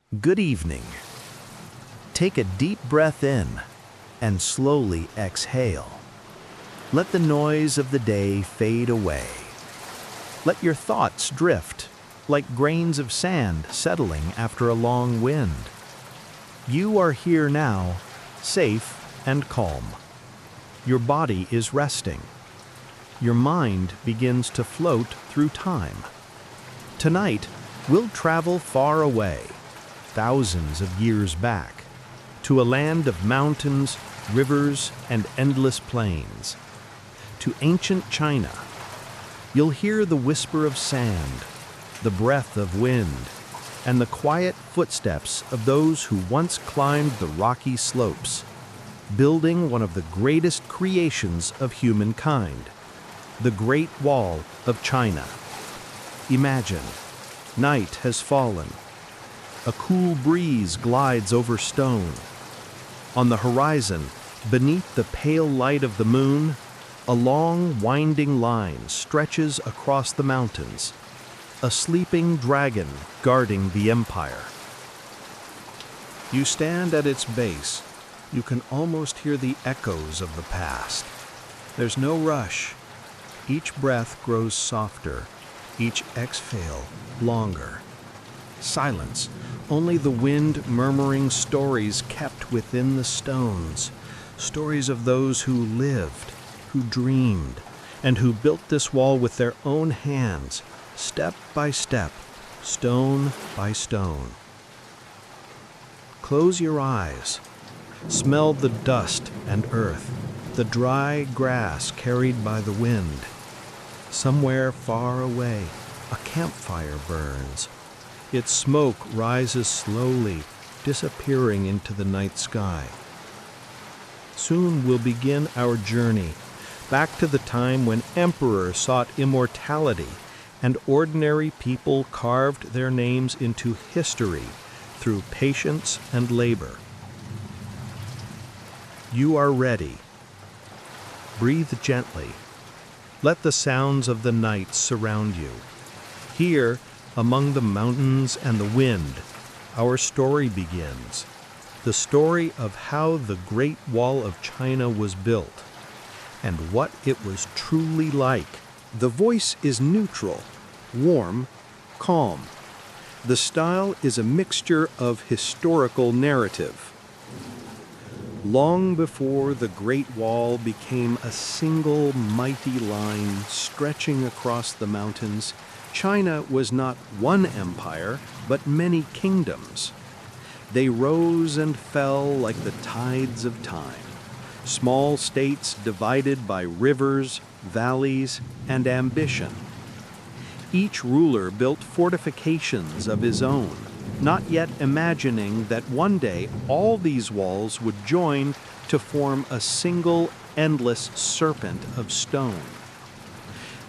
Good evening. Take a deep breath in and slowly exhale. Let the noise of the day fade away. Let your thoughts drift like grains of sand settling after a long wind. You are here now, safe and calm. Your body is resting. Your mind begins to float through time. Tonight, we'll travel far away, thousands of years back, to a land of mountains, rivers, and endless plains. To ancient China. You'll hear the whisper of sand, the breath of wind, and the quiet footsteps of those who once climbed the rocky slopes, building one of the greatest creations of humankind, the Great Wall of China. Imagine, night has fallen. A cool breeze glides over stone. On the horizon, beneath the pale light of the moon, a long, winding line stretches across the mountains, a sleeping dragon guarding the empire. You stand at its base. You can almost hear the echoes of the past. There's no rush. Each breath grows softer, each exhale longer. Silence, only the wind murmuring stories kept within the stones, stories of those who lived, who dreamed, and who built this wall with their own hands, step by step, stone by stone. Close your eyes. Smell the dust and earth, the dry grass carried by the wind. Somewhere far away, a campfire burns. Its smoke rises slowly, disappearing into the night sky. Soon we'll begin our journey, back to the time when emperors sought immortality and ordinary people carved their names into history through patience and labor. You are ready. Breathe gently. Let the sounds of the night surround you. Here, among the mountains and the wind, our story begins. The story of how the Great Wall of China was built and what it was truly like. The voice is neutral, warm, calm. The style is a mixture of historical narrative. Long before the Great Wall became a single mighty line stretching across the mountains, China was not one empire, but many kingdoms. They rose and fell like the tides of time, small states divided by rivers, valleys, and ambition. Each ruler built fortifications of his own, not yet imagining that one day all these walls would join to form a single, endless serpent of stone.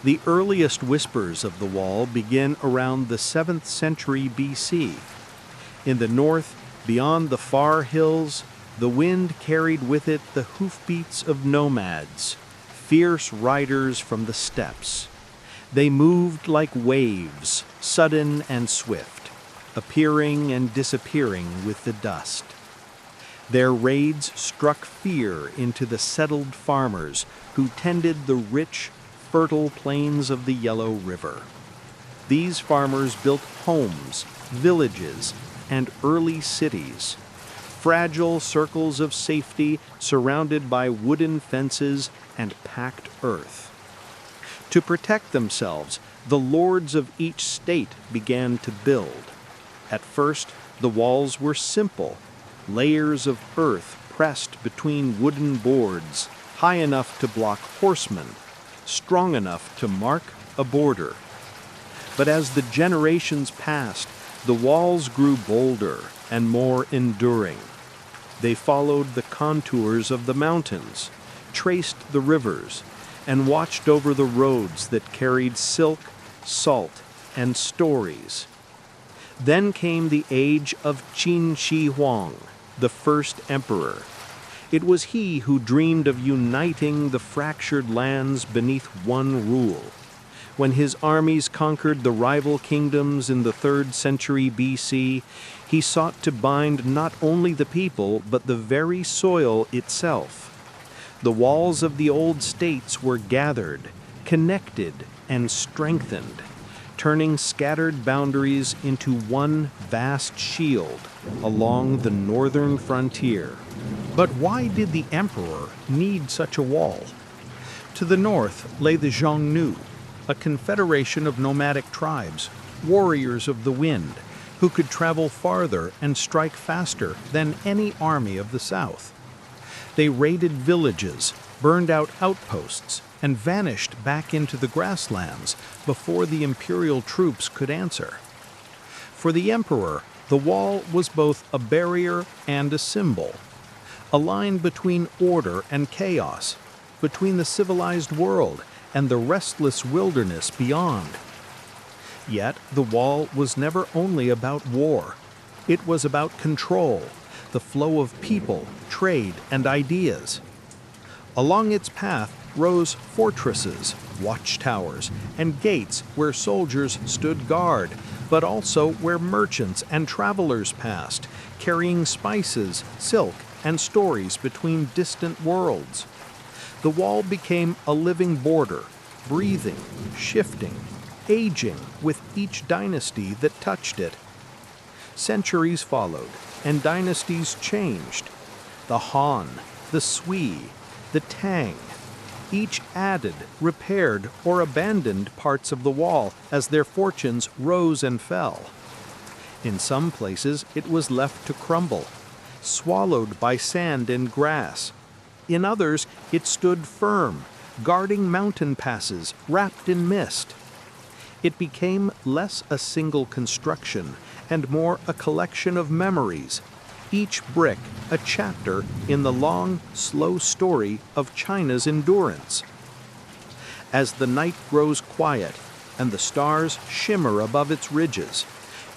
The earliest whispers of the wall begin around the 7th century BC. In the north, beyond the far hills, the wind carried with it the hoofbeats of nomads, fierce riders from the steppes. They moved like waves, sudden and swift, appearing and disappearing with the dust. Their raids struck fear into the settled farmers who tended the rich, fertile plains of the Yellow River. These farmers built homes, villages, and early cities, fragile circles of safety surrounded by wooden fences and packed earth. To protect themselves, the lords of each state began to build. At first, the walls were simple, layers of earth pressed between wooden boards, high enough to block horsemen, strong enough to mark a border. But as the generations passed, the walls grew bolder and more enduring. They followed the contours of the mountains, traced the rivers, and watched over the roads that carried silk, salt, and stories. Then came the age of Qin Shi Huang, the first emperor. It was he who dreamed of uniting the fractured lands beneath one rule. When his armies conquered the rival kingdoms in the 3rd century BC, He sought to bind not only the people, but the very soil itself. The walls of the old states were gathered, connected, and strengthened, turning scattered boundaries into one vast shield along the northern frontier. But why did the emperor need such a wall? To the north lay the Xiongnu, a confederation of nomadic tribes, warriors of the wind, who could travel farther and strike faster than any army of the south. They raided villages, burned out outposts, and vanished back into the grasslands before the imperial troops could answer. For the emperor, the wall was both a barrier and a symbol, a line between order and chaos, between the civilized world and the restless wilderness beyond. Yet the wall was never only about war. It was about control, the flow of people, trade, and ideas. Along its path rose fortresses, watchtowers, and gates where soldiers stood guard, but also where merchants and travelers passed, carrying spices, silk, and stories between distant worlds. The wall became a living border, breathing, shifting, aging with each dynasty that touched it. Centuries followed, and dynasties changed. The Han, the Sui, the Tang, each added, repaired, or abandoned parts of the wall as their fortunes rose and fell. In some places it was left to crumble, swallowed by sand and grass. In others it stood firm, guarding mountain passes wrapped in mist. It became less a single construction and more a collection of memories, each brick a chapter in the long, slow story of China's endurance. As the night grows quiet and the stars shimmer above its ridges,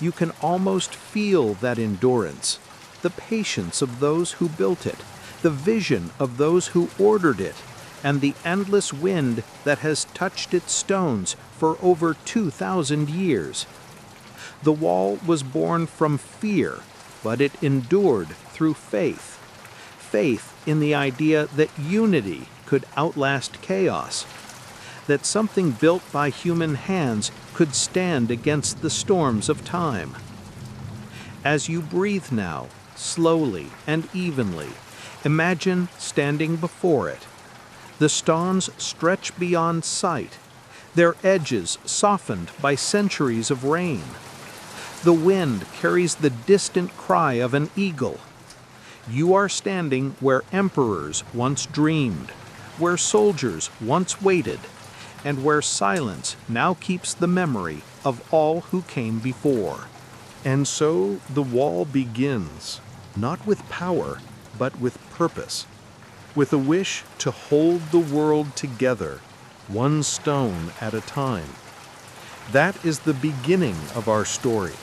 you can almost feel that endurance, the patience of those who built it, the vision of those who ordered it, and the endless wind that has touched its stones for over 2,000 years. The wall was born from fear, but it endured through faith. Faith in the idea that unity could outlast chaos, that something built by human hands could stand against the storms of time. As you breathe now, slowly and evenly, imagine standing before it. The stones stretch beyond sight, their edges softened by centuries of rain. The wind carries the distant cry of an eagle. You are standing where emperors once dreamed, where soldiers once waited, and where silence now keeps the memory of all who came before. And so the wall begins, not with power, but with purpose, with a wish to hold the world together, one stone at a time. That is the beginning of our story.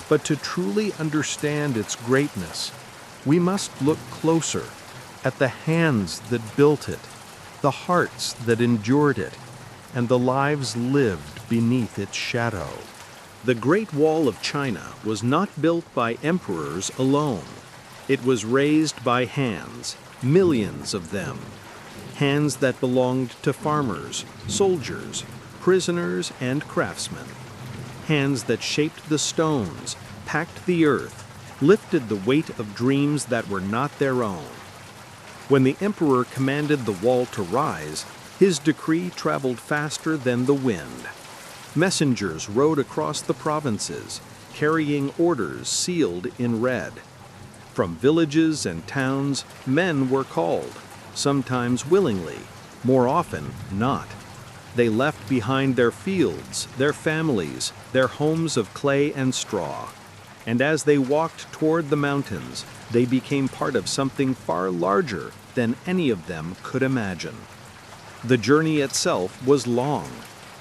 But to truly understand its greatness, we must look closer at the hands that built it, the hearts that endured it, and the lives lived beneath its shadow. The Great Wall of China was not built by emperors alone. It was raised by hands, millions of them. Hands that belonged to farmers, soldiers, prisoners, and craftsmen. Hands that shaped the stones, packed the earth, lifted the weight of dreams that were not their own. When the emperor commanded the wall to rise, his decree traveled faster than the wind. Messengers rode across the provinces, carrying orders sealed in red. From villages and towns, men were called, sometimes willingly, more often not. They left behind their fields, their families, their homes of clay and straw. And as they walked toward the mountains, they became part of something far larger than any of them could imagine. The journey itself was long.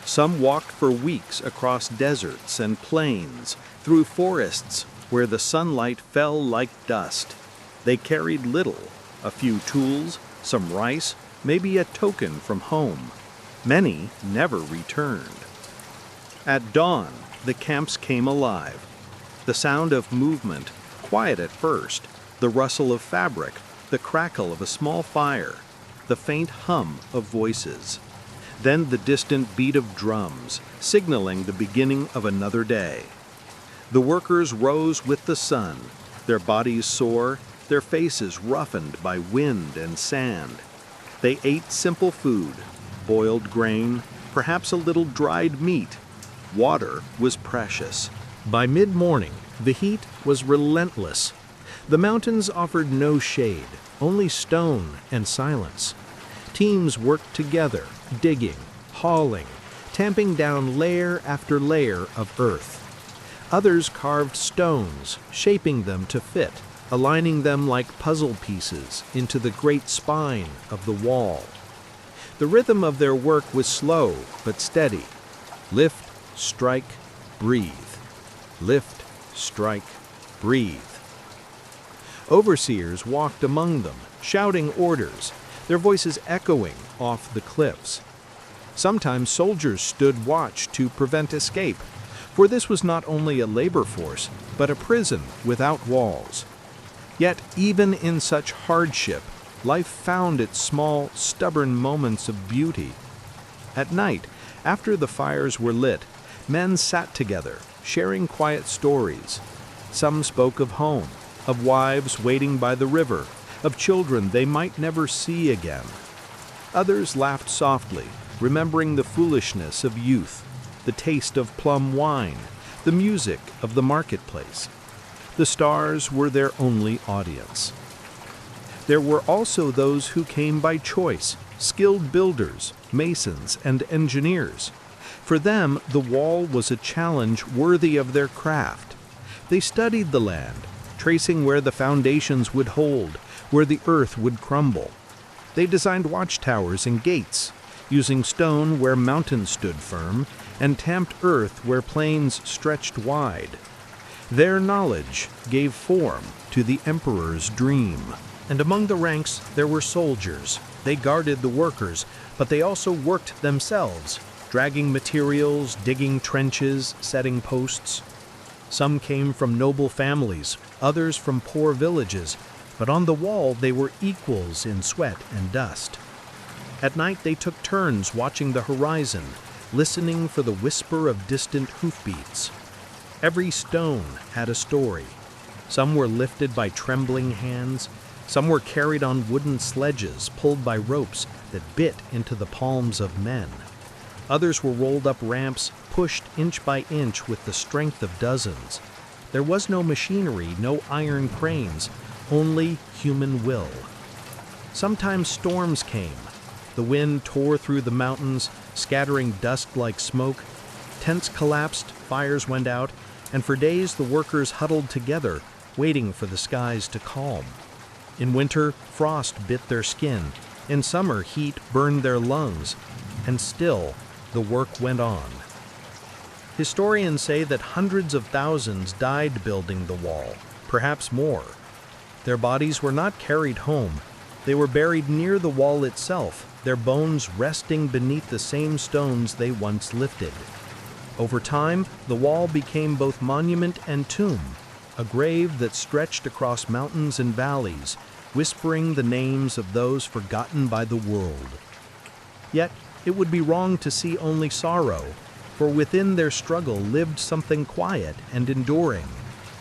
Some walked for weeks across deserts and plains, through forests where the sunlight fell like dust. They carried little, a few tools, some rice, maybe a token from home. Many never returned. At dawn, the camps came alive. The sound of movement, quiet at first, the rustle of fabric, the crackle of a small fire, the faint hum of voices. Then the distant beat of drums, signaling the beginning of another day. The workers rose with the sun, their bodies sore, their faces roughened by wind and sand. They ate simple food, boiled grain, perhaps a little dried meat. Water was precious. By mid-morning, the heat was relentless. The mountains offered no shade, only stone and silence. Teams worked together, digging, hauling, tamping down layer after layer of earth. Others carved stones, shaping them to fit, aligning them like puzzle pieces into the great spine of the wall. The rhythm of their work was slow but steady. Lift, strike, breathe. Lift, strike, breathe. Overseers walked among them, shouting orders, their voices echoing off the cliffs. Sometimes soldiers stood watch to prevent escape, for this was not only a labor force, but a prison without walls. Yet even in such hardship, life found its small, stubborn moments of beauty. At night, after the fires were lit, men sat together, sharing quiet stories. Some spoke of home, of wives waiting by the river, of children they might never see again. Others laughed softly, remembering the foolishness of youth, the taste of plum wine, the music of the marketplace. The stars were their only audience. There were also those who came by choice, skilled builders, masons, and engineers. For them, the wall was a challenge worthy of their craft. They studied the land, tracing where the foundations would hold, where the earth would crumble. They designed watchtowers and gates, using stone where mountains stood firm, and tamped earth where plains stretched wide. Their knowledge gave form to the emperor's dream. And among the ranks there were soldiers. They guarded the workers, but they also worked themselves, dragging materials, digging trenches, setting posts. Some came from noble families, others from poor villages, but on the wall they were equals in sweat and dust. At night they took turns watching the horizon, listening for the whisper of distant hoofbeats. Every stone had a story. Some were lifted by trembling hands, some were carried on wooden sledges pulled by ropes that bit into the palms of men. Others were rolled up ramps, pushed inch by inch with the strength of dozens. There was no machinery, no iron cranes, only human will. Sometimes storms came. The wind tore through the mountains, scattering dust like smoke. Tents collapsed, fires went out, and for days the workers huddled together, waiting for the skies to calm. In winter, frost bit their skin. In summer, heat burned their lungs. And still, the work went on. Historians say that hundreds of thousands died building the wall, perhaps more. Their bodies were not carried home. They were buried near the wall itself, their bones resting beneath the same stones they once lifted. Over time, the wall became both monument and tomb, a grave that stretched across mountains and valleys, whispering the names of those forgotten by the world. Yet, it would be wrong to see only sorrow, for within their struggle lived something quiet and enduring,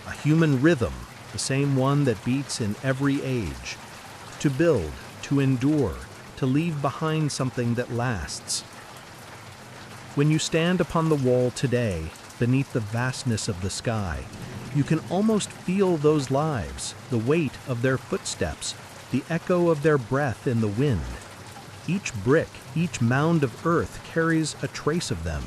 a human rhythm, the same one that beats in every age. To build, to endure, to leave behind something that lasts. When you stand upon the wall today, beneath the vastness of the sky, you can almost feel those lives, the weight of their footsteps, the echo of their breath in the wind. Each brick, each mound of earth carries a trace of them.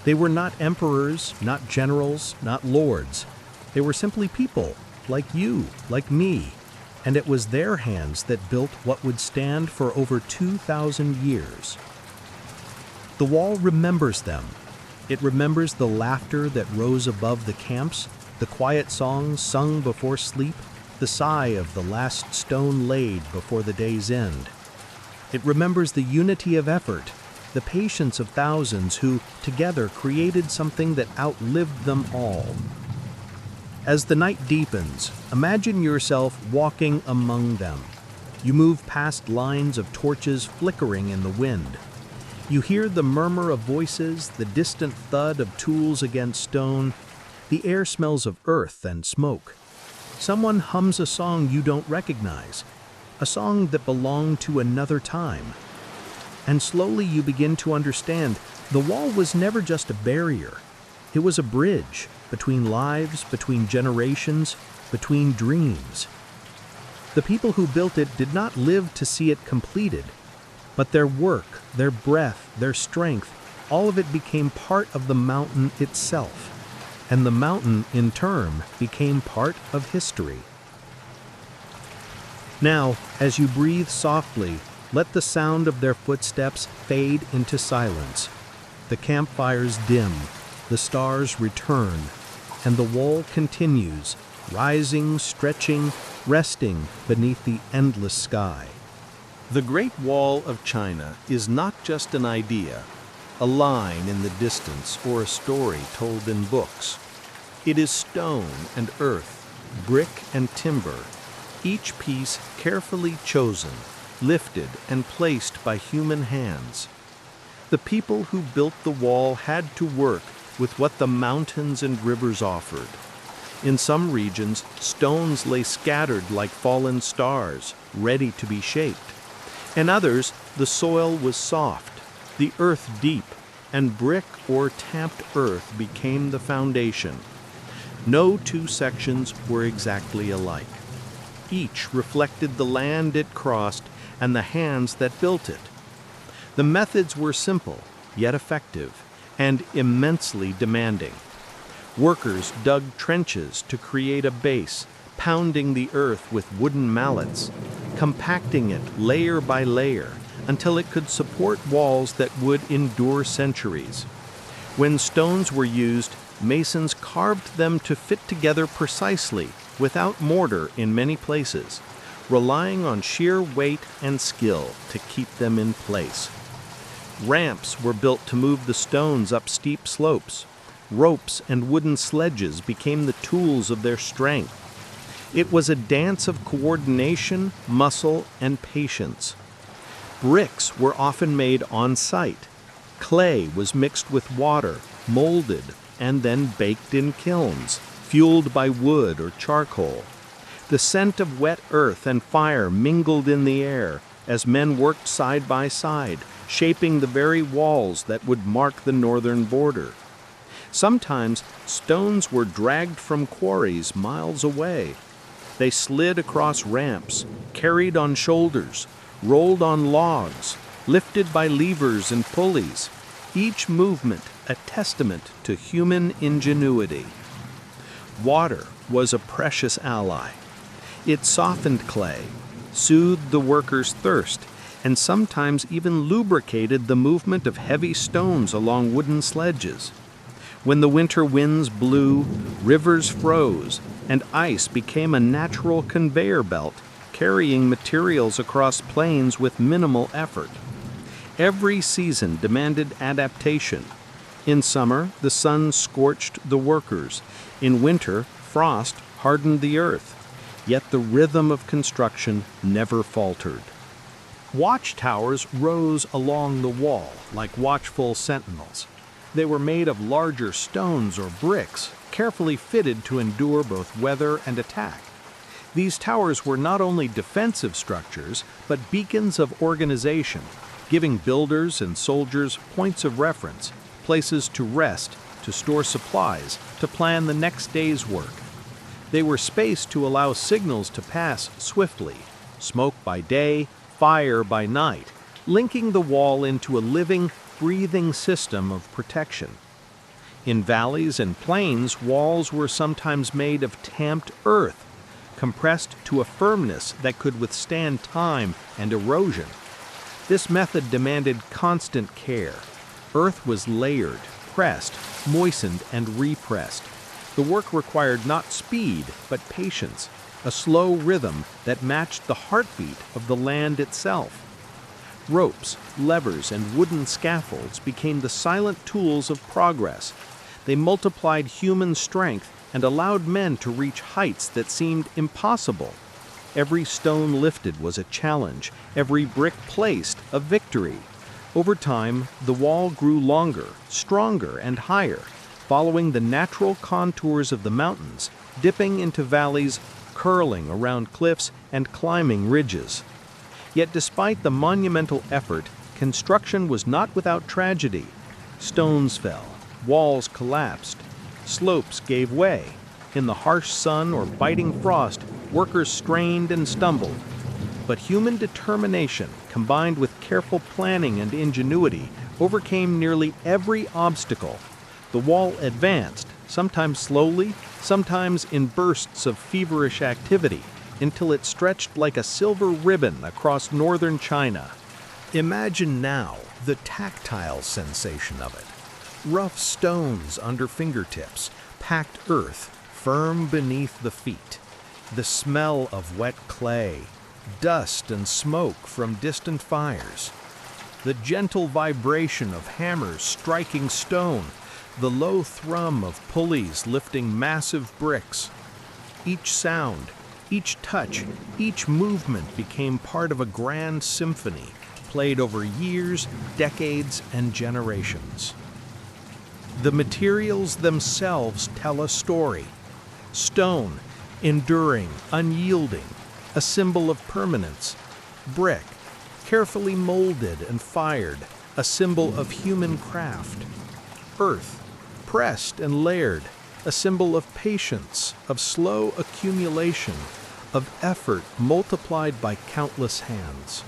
They were not emperors, not generals, not lords. They were simply people, like you, like me, and it was their hands that built what would stand for over 2,000 years. The wall remembers them. It remembers the laughter that rose above the camps, the quiet songs sung before sleep, the sigh of the last stone laid before the day's end. It remembers the unity of effort, the patience of thousands who, together, created something that outlived them all. As the night deepens, imagine yourself walking among them. You move past lines of torches flickering in the wind. You hear the murmur of voices, the distant thud of tools against stone. The air smells of earth and smoke. Someone hums a song you don't recognize, a song that belonged to another time. And slowly you begin to understand the wall was never just a barrier. It was a bridge between lives, between generations, between dreams. The people who built it did not live to see it completed, but their work, their breath, their strength, all of it became part of the mountain itself. And the mountain, in turn, became part of history. Now, as you breathe softly, let the sound of their footsteps fade into silence. The campfires dim, the stars return, and the wall continues, rising, stretching, resting beneath the endless sky. The Great Wall of China is not just an idea, a line in the distance, or a story told in books. It is stone and earth, brick and timber, each piece carefully chosen, lifted and placed by human hands. The people who built the wall had to work with what the mountains and rivers offered. In some regions, stones lay scattered like fallen stars, ready to be shaped. In others, the soil was soft, the earth deep, and brick or tamped earth became the foundation. No two sections were exactly alike. Each reflected the land it crossed and the hands that built it. The methods were simple, yet effective, and immensely demanding. Workers dug trenches to create a base, pounding the earth with wooden mallets, compacting it layer by layer until it could support walls that would endure centuries. When stones were used, masons carved them to fit together precisely, without mortar in many places, relying on sheer weight and skill to keep them in place. Ramps were built to move the stones up steep slopes. Ropes and wooden sledges became the tools of their strength. It was a dance of coordination, muscle, and patience. Bricks were often made on site. Clay was mixed with water, molded, and then baked in kilns, fueled by wood or charcoal. The scent of wet earth and fire mingled in the air as men worked side by side, shaping the very walls that would mark the northern border. Sometimes stones were dragged from quarries miles away. They slid across ramps, carried on shoulders, rolled on logs, lifted by levers and pulleys, each movement a testament to human ingenuity. Water was a precious ally. It softened clay, soothed the workers' thirst, and sometimes even lubricated the movement of heavy stones along wooden sledges. When the winter winds blew, rivers froze, and ice became a natural conveyor belt, carrying materials across plains with minimal effort. Every season demanded adaptation. In summer, the sun scorched the workers. In winter, frost hardened the earth. Yet the rhythm of construction never faltered. Watchtowers rose along the wall like watchful sentinels. They were made of larger stones or bricks, carefully fitted to endure both weather and attack. These towers were not only defensive structures, but beacons of organization, giving builders and soldiers points of reference, places to rest, to store supplies, to plan the next day's work. They were spaced to allow signals to pass swiftly, smoke by day, fire by night, linking the wall into a living, breathing system of protection. In valleys and plains, walls were sometimes made of tamped earth, compressed to a firmness that could withstand time and erosion. This method demanded constant care. Earth was layered, pressed, moistened, and repressed. The work required not speed, but patience, a slow rhythm that matched the heartbeat of the land itself. Ropes, levers, and wooden scaffolds became the silent tools of progress. They multiplied human strength and allowed men to reach heights that seemed impossible. Every stone lifted was a challenge, every brick placed a victory. Over time, the wall grew longer, stronger, and higher, following the natural contours of the mountains, dipping into valleys, curling around cliffs, and climbing ridges. Yet despite the monumental effort, construction was not without tragedy. Stones fell, walls collapsed, slopes gave way. In the harsh sun or biting frost, workers strained and stumbled. But human determination, combined with careful planning and ingenuity, overcame nearly every obstacle. The wall advanced, sometimes slowly, sometimes in bursts of feverish activity, until it stretched like a silver ribbon across northern China. Imagine now the tactile sensation of it. Rough stones under fingertips, packed earth firm beneath the feet, the smell of wet clay, dust and smoke from distant fires, the gentle vibration of hammers striking stone, the low thrum of pulleys lifting massive bricks. Each sound, each touch, each movement became part of a grand symphony, played over years, decades, and generations. The materials themselves tell a story. Stone, enduring, unyielding, a symbol of permanence. Brick, carefully molded and fired, a symbol of human craft. Earth, pressed and layered, a symbol of patience, of slow accumulation, of effort multiplied by countless hands.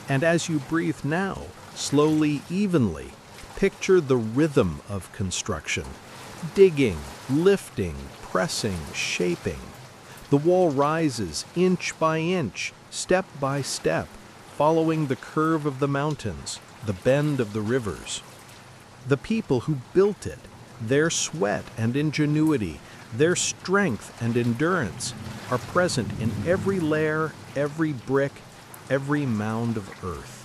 And as you breathe now, slowly, evenly, picture the rhythm of construction. Digging, lifting, pressing, shaping. The wall rises inch by inch, step by step, following the curve of the mountains, the bend of the rivers. The people who built it, their sweat and ingenuity, their strength and endurance are present in every layer, every brick, every mound of earth.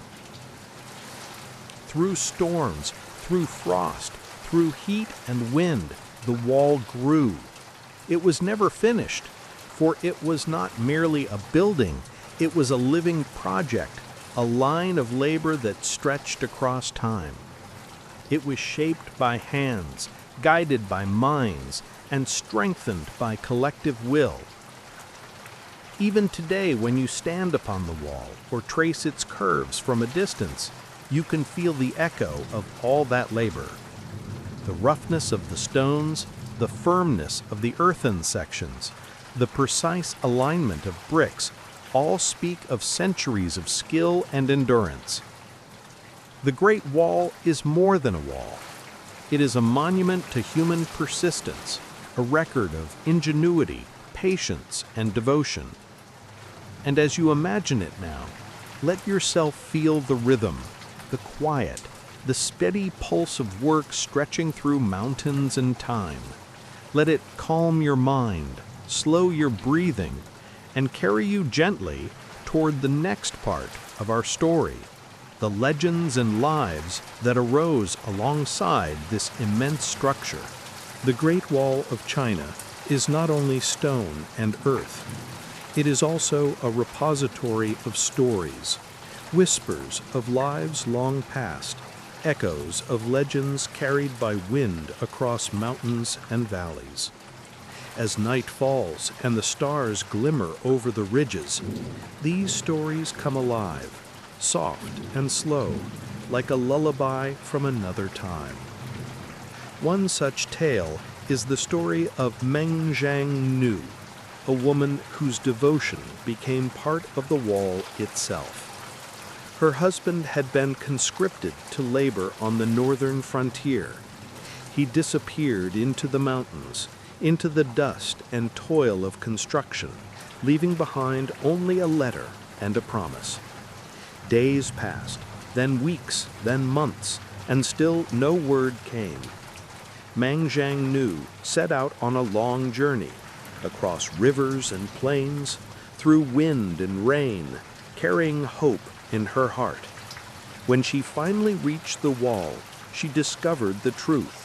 Through storms, through frost, through heat and wind, the wall grew. It was never finished, for it was not merely a building, it was a living project, a line of labor that stretched across time. It was shaped by hands, guided by minds, and strengthened by collective will. Even today, when you stand upon the wall or trace its curves from a distance, you can feel the echo of all that labor. The roughness of the stones, the firmness of the earthen sections, the precise alignment of bricks all speak of centuries of skill and endurance. The Great Wall is more than a wall. It is a monument to human persistence, a record of ingenuity, patience, and devotion. And as you imagine it now, let yourself feel the rhythm, the quiet, the steady pulse of work stretching through mountains and time. Let it calm your mind, slow your breathing, and carry you gently toward the next part of our story, the legends and lives that arose alongside this immense structure. The Great Wall of China is not only stone and earth, it is also a repository of stories, whispers of lives long past, echoes of legends carried by wind across mountains and valleys. As night falls and the stars glimmer over the ridges, these stories come alive, soft and slow, like a lullaby from another time. One such tale is the story of Meng Jiannu, a woman whose devotion became part of the wall itself. Her husband had been conscripted to labor on the northern frontier. He disappeared into the mountains, into the dust and toil of construction, leaving behind only a letter and a promise. Days passed, then weeks, then months, and still no word came. Meng Jiannu set out on a long journey, across rivers and plains, through wind and rain, carrying hope in her heart. When she finally reached the wall, she discovered the truth.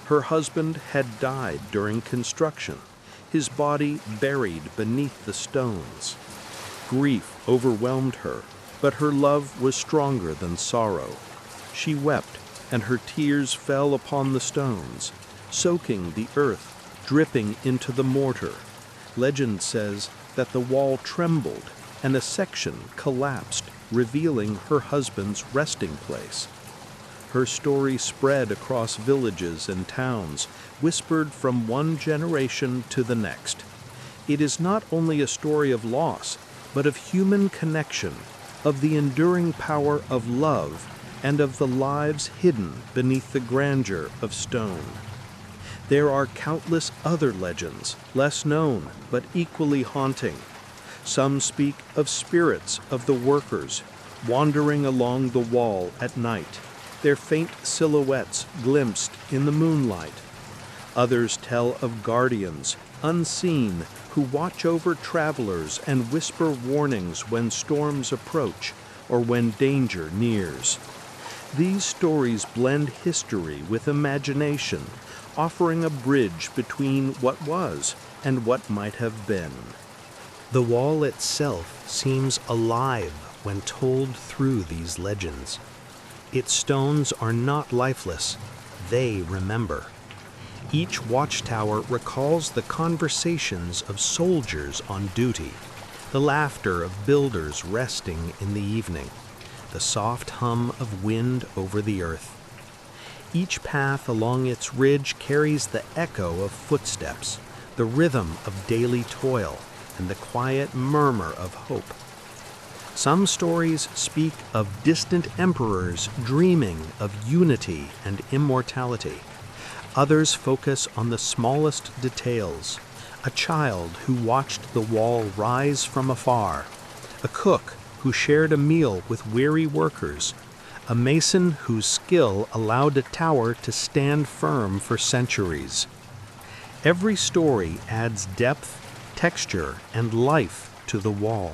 Her husband had died during construction, his body buried beneath the stones. Grief overwhelmed her, but her love was stronger than sorrow. She wept, and her tears fell upon the stones, soaking the earth, dripping into the mortar. Legend says that the wall trembled and a section collapsed, revealing her husband's resting place. Her story spread across villages and towns, whispered from one generation to the next. It is not only a story of loss, but of human connection, of the enduring power of love, and of the lives hidden beneath the grandeur of stone. There are countless other legends, less known but equally haunting. Some speak of spirits of the workers wandering along the wall at night, their faint silhouettes glimpsed in the moonlight. Others tell of guardians, unseen, who watch over travelers and whisper warnings when storms approach or when danger nears. These stories blend history with imagination, offering a bridge between what was and what might have been. The wall itself seems alive when told through these legends. Its stones are not lifeless, they remember. Each watchtower recalls the conversations of soldiers on duty, the laughter of builders resting in the evening, the soft hum of wind over the earth. Each path along its ridge carries the echo of footsteps, the rhythm of daily toil, and the quiet murmur of hope. Some stories speak of distant emperors dreaming of unity and immortality. Others focus on the smallest details: a child who watched the wall rise from afar, a cook who shared a meal with weary workers, a mason whose skill allowed a tower to stand firm for centuries. Every story adds depth, texture, and life to the wall.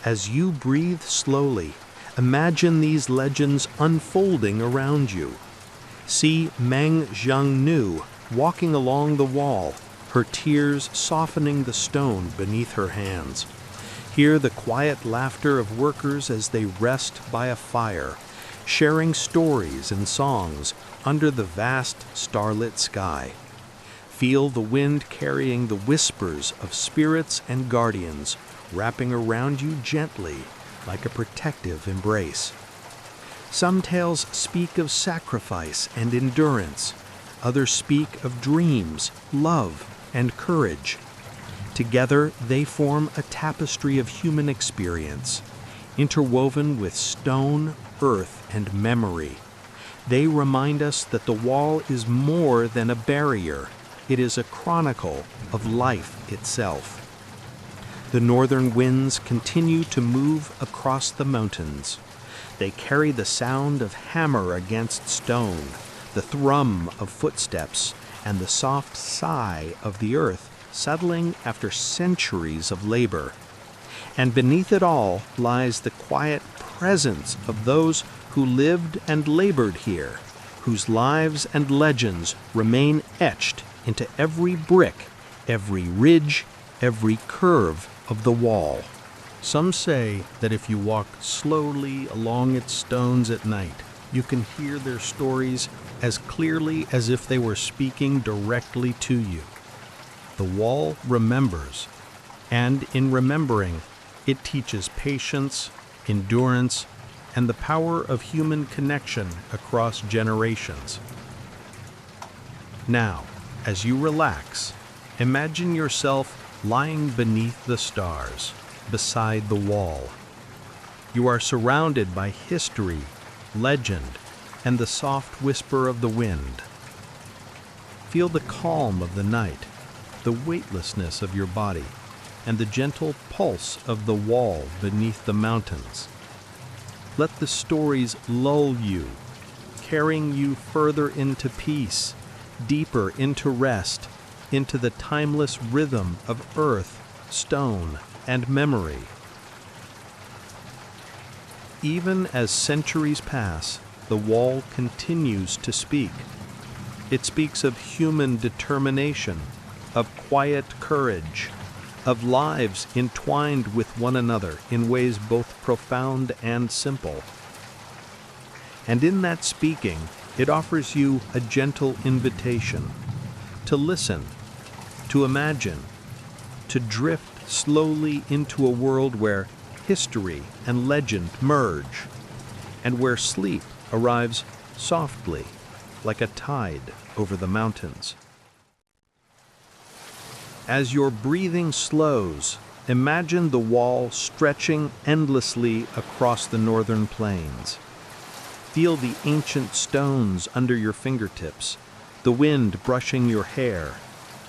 As you breathe slowly, imagine these legends unfolding around you. See Meng Jiangnu walking along the wall, her tears softening the stone beneath her hands. Hear the quiet laughter of workers as they rest by a fire, sharing stories and songs under the vast starlit sky. Feel the wind carrying the whispers of spirits and guardians, wrapping around you gently like a protective embrace. Some tales speak of sacrifice and endurance. Others speak of dreams, love, and courage. Together, they form a tapestry of human experience, interwoven with stone, earth, and memory. They remind us that the wall is more than a barrier. It is a chronicle of life itself. The northern winds continue to move across the mountains. They carry the sound of hammer against stone, the thrum of footsteps, and the soft sigh of the earth settling after centuries of labor. And beneath it all lies the quiet presence of those who lived and labored here, whose lives and legends remain etched into every brick, every ridge, every curve of the wall. Some say that if you walk slowly along its stones at night, you can hear their stories as clearly as if they were speaking directly to you. The wall remembers, and in remembering, it teaches patience, endurance, and the power of human connection across generations. Now, as you relax, imagine yourself lying beneath the stars, beside the wall. You are surrounded by history, legend, and the soft whisper of the wind. Feel the calm of the night, the weightlessness of your body, and the gentle pulse of the wall beneath the mountains. Let the stories lull you, carrying you further into peace, deeper into rest, into the timeless rhythm of earth, stone, and memory. Even as centuries pass, the wall continues to speak. It speaks of human determination, of quiet courage, of lives entwined with one another in ways both profound and simple. And in that speaking, it offers you a gentle invitation to listen, to imagine, to drift slowly into a world where history and legend merge, and where sleep arrives softly, like a tide over the mountains. As your breathing slows, imagine the wall stretching endlessly across the northern plains. Feel the ancient stones under your fingertips, the wind brushing your hair,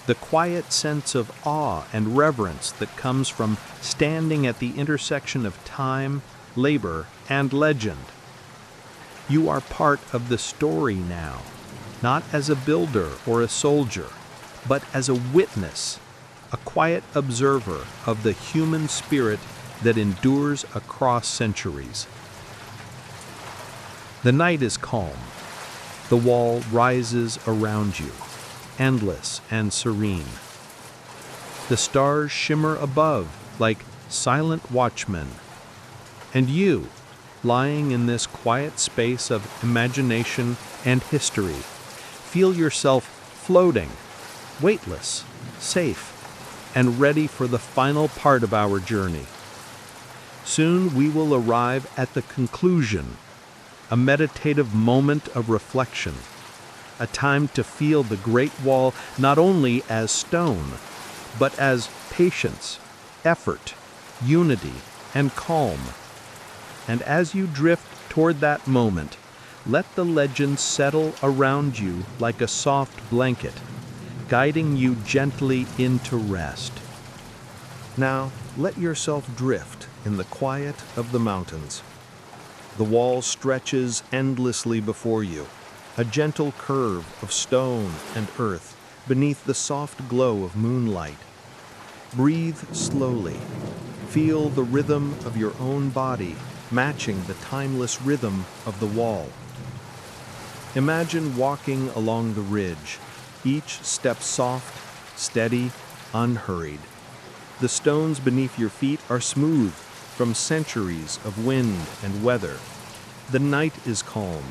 the quiet sense of awe and reverence that comes from standing at the intersection of time, labor, and legend. You are part of the story now, not as a builder or a soldier, but as a witness, a quiet observer of the human spirit that endures across centuries. The night is calm. The wall rises around you, endless and serene. The stars shimmer above like silent watchmen. And you, lying in this quiet space of imagination and history, feel yourself floating, weightless, safe, and ready for the final part of our journey. Soon we will arrive at the conclusion, a meditative moment of reflection, a time to feel the Great Wall not only as stone, but as patience, effort, unity, and calm. And as you drift toward that moment, let the legend settle around you like a soft blanket, guiding you gently into rest. Now, let yourself drift in the quiet of the mountains. The wall stretches endlessly before you, a gentle curve of stone and earth beneath the soft glow of moonlight. Breathe slowly. Feel the rhythm of your own body matching the timeless rhythm of the wall. Imagine walking along the ridge, each step soft, steady, unhurried. The stones beneath your feet are smooth from centuries of wind and weather. The night is calm.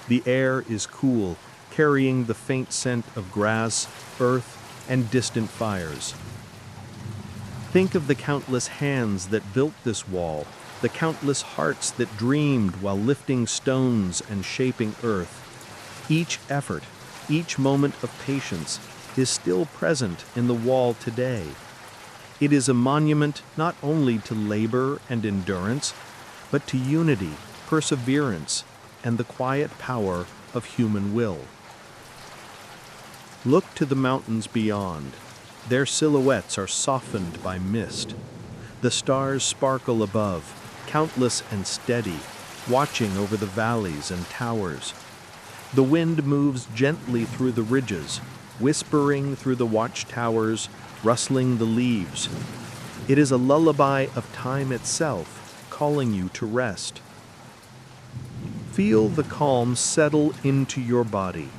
The air is cool, carrying the faint scent of grass, earth, and distant fires. Think of the countless hands that built this wall, the countless hearts that dreamed while lifting stones and shaping earth. Each effort, each moment of patience is still present in the wall today. It is a monument not only to labor and endurance, but to unity, perseverance, and the quiet power of human will. Look to the mountains beyond. Their silhouettes are softened by mist. The stars sparkle above, countless and steady, watching over the valleys and towers. The wind moves gently through the ridges, whispering through the watchtowers, rustling the leaves. It is a lullaby of time itself, calling you to rest. Feel the calm settle into your body.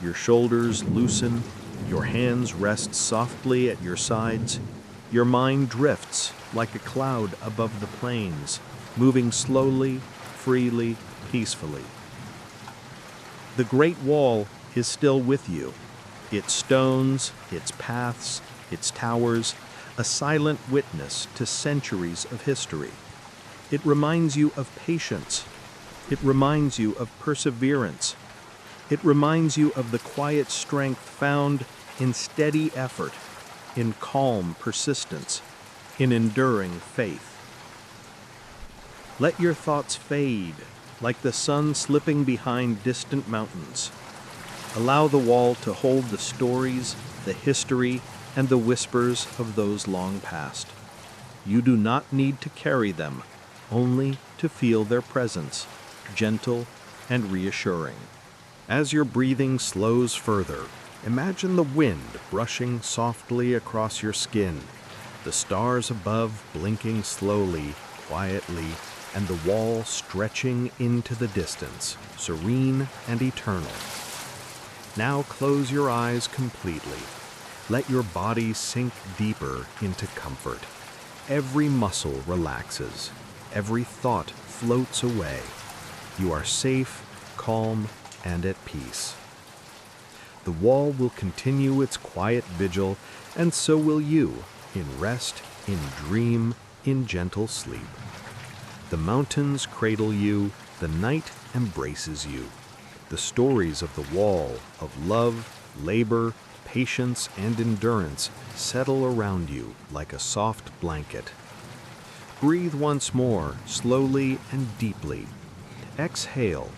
Your shoulders loosen, your hands rest softly at your sides. Your mind drifts like a cloud above the plains, moving slowly, freely, peacefully. The Great Wall is still with you. Its stones, its paths, its towers, a silent witness to centuries of history. It reminds you of patience. It reminds you of perseverance. It reminds you of the quiet strength found in steady effort, in calm persistence, in enduring faith. Let your thoughts fade, like the sun slipping behind distant mountains. Allow the wall to hold the stories, the history, and the whispers of those long past. You do not need to carry them, only to feel their presence, gentle and reassuring. As your breathing slows further, imagine the wind brushing softly across your skin, the stars above blinking slowly, quietly, and the wall stretching into the distance, serene and eternal. Now close your eyes completely. Let your body sink deeper into comfort. Every muscle relaxes. Every thought floats away. You are safe, calm, and at peace. The wall will continue its quiet vigil, and so will you, in rest, in dream, in gentle sleep. The mountains cradle you, the night embraces you. The stories of the wall, of love, labor, patience, and endurance settle around you like a soft blanket. Breathe once more, slowly and deeply. Exhale,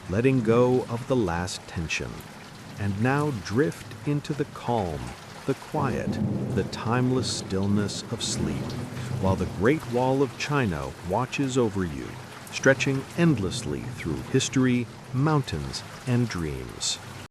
letting go of the last tension. And now drift into the calm, the quiet, the timeless stillness of sleep, while the Great Wall of China watches over you, stretching endlessly through history, mountains, and dreams.